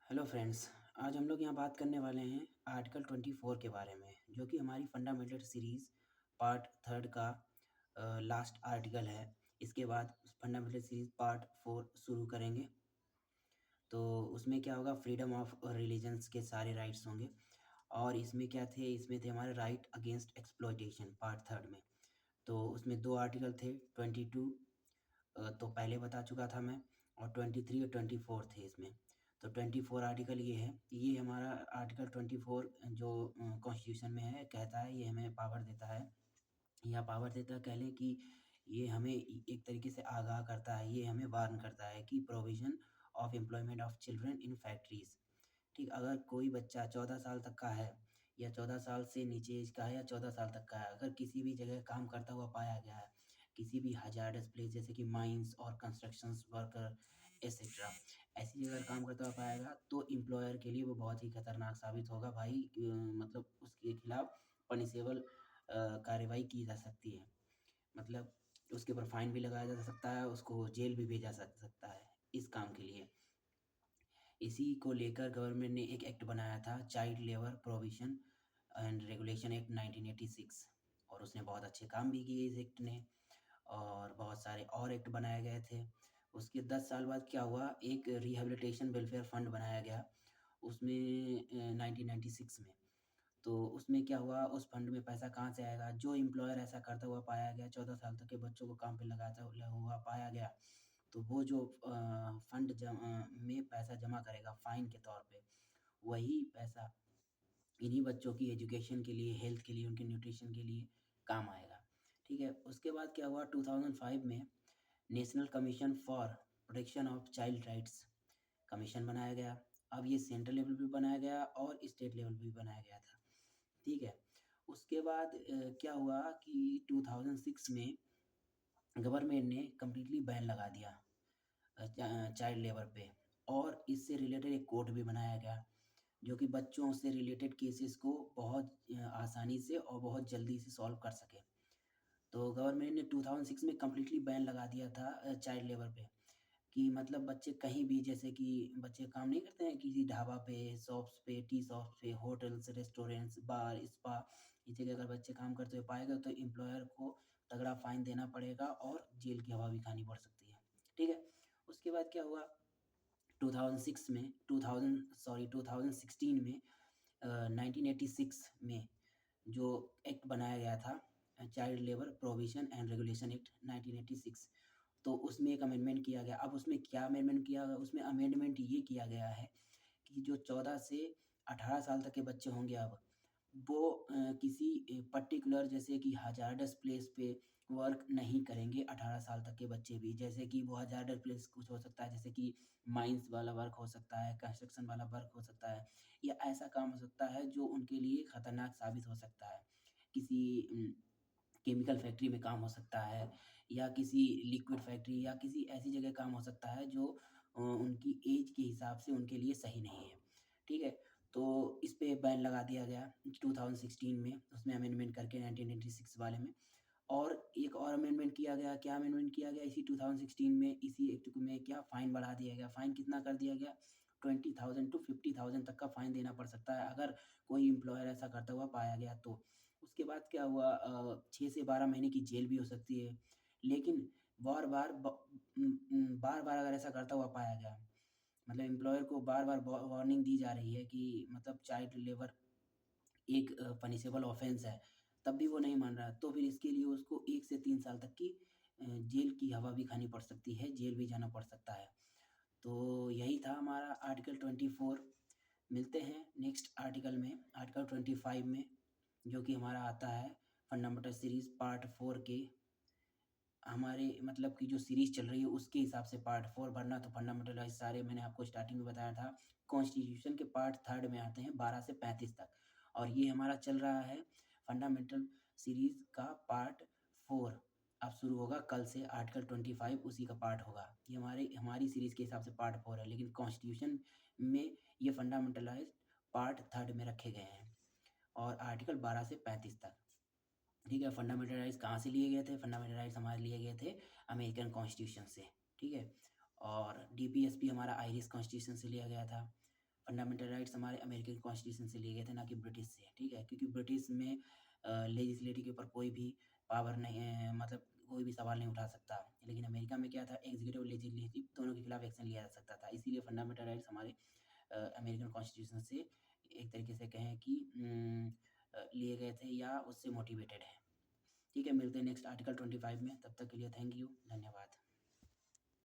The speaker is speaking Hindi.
Hello friends. आज हम लोग यहाँ बात करने वाले हैं आर्टिकल 24 के बारे में, जो कि हमारी फंडामेंटल सीरीज़ पार्ट थर्ड का लास्ट आर्टिकल है। इसके बाद फंडामेंटल सीरीज़ पार्ट 4 शुरू करेंगे। तो उसमें क्या होगा, फ्रीडम ऑफ रिलीजन्स के सारे राइट्स होंगे। और इसमें क्या थे, इसमें थे हमारे right against exploitation part third में। तो उसमें दो आर्टिकल थे, 22 तो पहले बता चुका था मैं, और 23 और 24 थे इसमें। तो 24 आर्टिकल ये हमारा आर्टिकल 24 जो कॉन्स्टिट्यूशन में है, कहता है, ये हमें पावर देता है, या पावर देता है, कह लें कि ये हमें एक तरीके से आगाह करता है, ये हमें वार्न करता है कि provision of employment of children in factories. ठीक, अगर कोई बच्चा 14 साल तक का है, या 14 साल से नीचे एज का है, या 14 साल तक का है, अगर किसी भी जगह काम करता हुआ पाया गया है, किसी भी हज़ार्डस प्लेस जैसे कि माइंस और कंस्ट्रक्शंस वर्कर एटसेट्रा, ऐसी जगह काम करता हुआ पाया गया, तो एम्प्लॉयर के लिए वो बहुत ही खतरनाक साबित होगा भाई। मतलब उसके खिलाफ पनिशेबल कार्रवाई की जा सकती है। मतलब उसके ऊपर फाइन भी लगाया जा सकता है, उसको जेल भी भेजा सकता है इस काम के लिए। इसी को लेकर गवर्नमेंट ने एक एक्ट बनाया था, child labour provision and regulation act 1986, और उसने बहुत अच्छे काम भी किए इस एक्ट ने, और बहुत सारे और एक्ट बनाए गए थे। उसके 10 साल बाद क्या हुआ, एक रिहैबिलिटेशन वेलफेयर फंड बनाया गया उसमें 1996 में। तो उसमें क्या हुआ, उस फंड में पैसा कहाँ से आएगा, जो एम्प्लॉयर ऐसा करता हुआ पाया गया, 14 साल तक के बच्चों को काम पे लगाता हुआ पाया गया, तो वो जो फंड में पैसा जमा करेगा फाइन के तौर पे, वही पैसा इन्हीं बच्चों की एजुकेशन के लिए, हेल्थ के लिए, उनके न्यूट्रिशन के लिए काम आएगा। ठीक है, उसके बाद क्या हुआ, 2005 में national commission for protection of child rights commission बनाया गया। अब ये सेंट्रल लेवल पे बनाया गया और स्टेट लेवल पे भी बनाया गया था। ठीक है, उसके बाद क्या हुआ कि 2006 में गवर्नमेंट ने कंप्लीटली बैन लगा दिया चाइल्ड लेबर पे, और इससे रिलेटेड एक कोर्ट भी बनाया गया, जो कि बच्चों से रिलेटेड केसेस को बहुत आसानी से और बहुत जल्दी से सॉल्व कर सके। तो गवर्नमेंट ने 2006 में कंप्लीटली बैन लगा दिया था चाइल्ड लेबर पे, कि मतलब बच्चे कहीं भी, जैसे कि बच्चे काम नहीं करते हैं किसी ढाबा पे, शॉप्स पे, टी शॉप्स पे, होटल्स, रेस्टोरेंट्स, बार, स्पा, इस जगह अगर बच्चे काम करते हुए पाए गए तो एम्प्लॉयर को तगड़ा फाइन देना पड़ेगा और जेल की हवा भी खानी पड़ सकती है। ठीक है, उसके बाद क्या हुआ, 2006 में 2016 में 1986 में जो एक्ट बनाया गया था, child labour provision and regulation act 1986, तो उसमें एक अमेंडमेंट किया गया। अब उसमें क्या अमेंडमेंट किया गया, उसमें अमेंडमेंट ये किया गया है कि जो 14 से 18 साल तक के बच्चे होंगे, अब वो किसी पर्टिकुलर, जैसे कि हज़ार्डस प्लेस पे वर्क नहीं करेंगे। 18 साल तक के बच्चे भी, जैसे कि वो हज़ार्डस प्लेस कुछ हो सकता है, जैसे कि माइंस वाला वर्क हो सकता है, कंस्ट्रक्शन वाला वर्क हो सकता है, या ऐसा काम हो सकता है जो उनके लिए खतरनाक साबित हो सकता है। किसी केमिकल फैक्ट्री में काम हो सकता है, या किसी लिक्विड फैक्ट्री, या किसी ऐसी जगह काम हो सकता है जो उनकी एज के हिसाब से उनके लिए सही नहीं है। ठीक है, तो इस पे बैन लगा दिया गया 2016 में, उसमें अमेंडमेंट करके 1986 वाले में। और एक और अमेंडमेंट किया गया, क्या अमेंडमेंट किया गया इसी 2016 में, इसी एक्ट में, क्या फाइन बढ़ा दिया गया। फाइन कितना कर दिया गया, 20,000 टू 50,000 तक का फाइन देना पड़ सकता है अगर कोई एम्प्लॉयर ऐसा करता हुआ पाया गया तो। उसके बाद क्या हुआ, 6 से 12 महीने की जेल भी हो सकती है। लेकिन बार-बार अगर ऐसा करता हुआ पाया गया, मतलब एम्प्लॉयर को बार-बार वार्निंग दी जा रही है कि मतलब चाइल्ड लेबर एक पनिशेबल ऑफेंस है, तब भी वो नहीं मान रहा, तो फिर इसके लिए उसको 1 से 3 साल तक की जेल की हवा भी खानी पड़ सकती है, जेल भी जाना पड़ सकता है। तो यही था हमारा आर्टिकल 24। मिलते हैं नेक्स्ट आर्टिकल में, आर्टिकल 25 में, जो कि हमारा आता है फंडामेंटल सीरीज़ पार्ट 4 के, हमारे मतलब की जो सीरीज़ चल रही है उसके हिसाब से पार्ट 4 भरना। तो फंडामेंटल राइट्स सारे मैंने आपको स्टार्टिंग में बताया था, कॉन्स्टिट्यूशन के पार्ट थर्ड में आते हैं 12 से 35 तक, और ये हमारा चल रहा है फंडामेंटल सीरीज़ का पार्ट 4। अब शुरू होगा कल से आर्टिकल 25, उसी का पार्ट होगा। ये हमारी सीरीज़ के हिसाब से पार्ट 4 है, लेकिन कॉन्स्टिट्यूशन में ये फंडामेंटलाइज्ड पार्ट थर्ड में रखे गए हैं, और आर्टिकल 12 से 35 तक। ठीक है, फंडामेंटल राइट्स कहाँ से लिए गए थे, फंडामेंटल राइट्स हमारे लिए गए थे अमेरिकन कॉन्स्टिट्यूशन से। ठीक है, और डीपीएसपी हमारा आयरिश कॉन्स्टिट्यूशन से लिया गया था। फंडामेंटल राइट्स हमारे अमेरिकन कॉन्स्टिट्यूशन से लिए गए थे, ना कि ब्रिटिश से, ठीक है? क्योंकि ब्रिटिश में लेजिस्लेटिव के ऊपर कोई भी पावर नहीं मतलब कोई भी सवाल नहीं उठा सकता। लेकिन अमेरिका में क्या था, एग्जीक्यूटिव और लेजिस्लेटिव दोनों के खिलाफ एक्शन लिया जा सकता था। इसीलिए फंडामेंटल राइट्स हमारे अमेरिकन कॉन्स्टिट्यूशन से एक तरीके से कहें कि लिए गए थे या उससे मोटिवेटेड है। ठीक है, मिलते हैं नेक्स्ट आर्टिकल 25 में। तब तक के लिए थैंक यू, धन्यवाद।